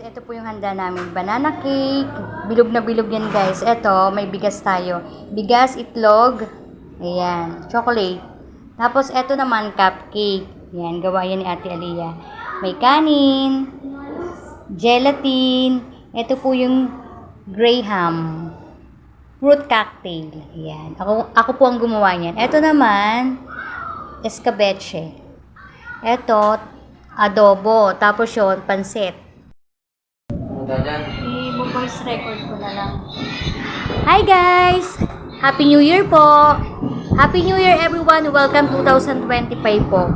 ito po yung handa namin. Banana cake. Bilog na bilog yan, guys. Ito, may bigas tayo. Bigas, itlog. Ayan. Chocolate. Tapos, ito naman, cupcake. Ayan, gawa yan ni Ate Aliyah. May kanin. Gelatin. Ito po yung graham. Fruit cocktail. Ayan. Ako po ang gumawa niyan. Ito naman, escabeche. Ito, adobo. Tapos yun, pansit. I-voice record ko na lang. Hi guys! Happy New Year po! Happy New Year everyone! Welcome 2025 po.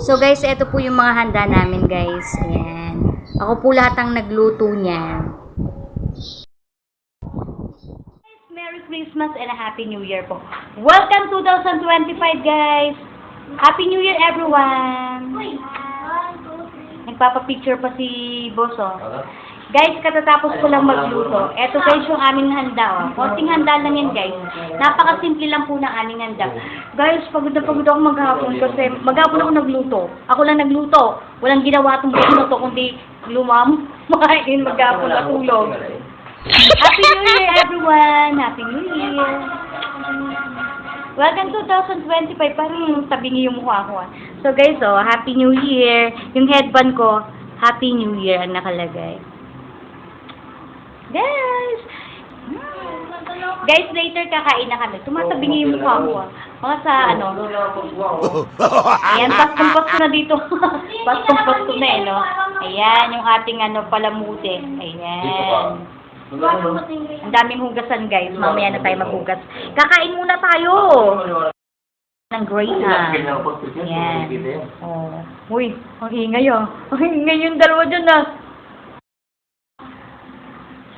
So guys, ito po yung mga handa namin guys. Ayan. Ako po lahat ang nagluto niyan. Merry Christmas and a Happy New Year po. Welcome 2025 guys! Happy New Year everyone! Nagpapapicture pa si Boss oh. Guys, katatapos ko lang magluto. Ito guys yung aming handa. Oh. Konting handa lang yan guys. Napakasimple lang po ng aming handa. Guys, pagod na pagod ako maghapon kasi maghapon ako nagluto. Ako lang nagluto. Walang ginawa itong buhay na to kundi lumam. Makain maghapon at tulog. Happy New Year everyone! Happy New Year! Welcome 2025. Parang tabi niyo yung mukha ko. So guys, oh, Happy New Year. Yung headband ko, Happy New Year ang nakalagay. Guys! Guys, later kakain na kami. Tumatabi niyo yung mukha ko. Mga sa ano. Ayan, pastong-pasto na dito. Pastong-pasto na eh, no? Ayan, yung ating ano, palamute. Ayan. Ang daming hugasan guys. Mamaya na tayo maghugas. Kakain muna tayo. Ng graham. Ayan. Oh. Uy, ang ingay ah. Ang ingay yung dalawa dyan ah.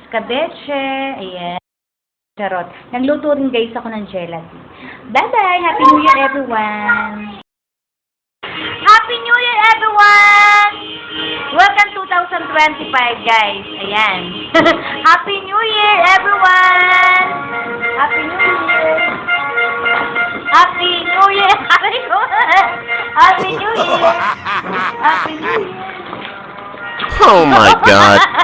Escabeche. Ayan. Charot. Nagluto rin guys ako ng gelatin. Bye-bye. Happy New Year everyone. Happy New Year everyone! Welcome 2025 guys. Ayan. Happy New Year everyone! Happy New Year! Happy New Year! Happy New Year! Happy New Year! Happy New Year! Oh my God.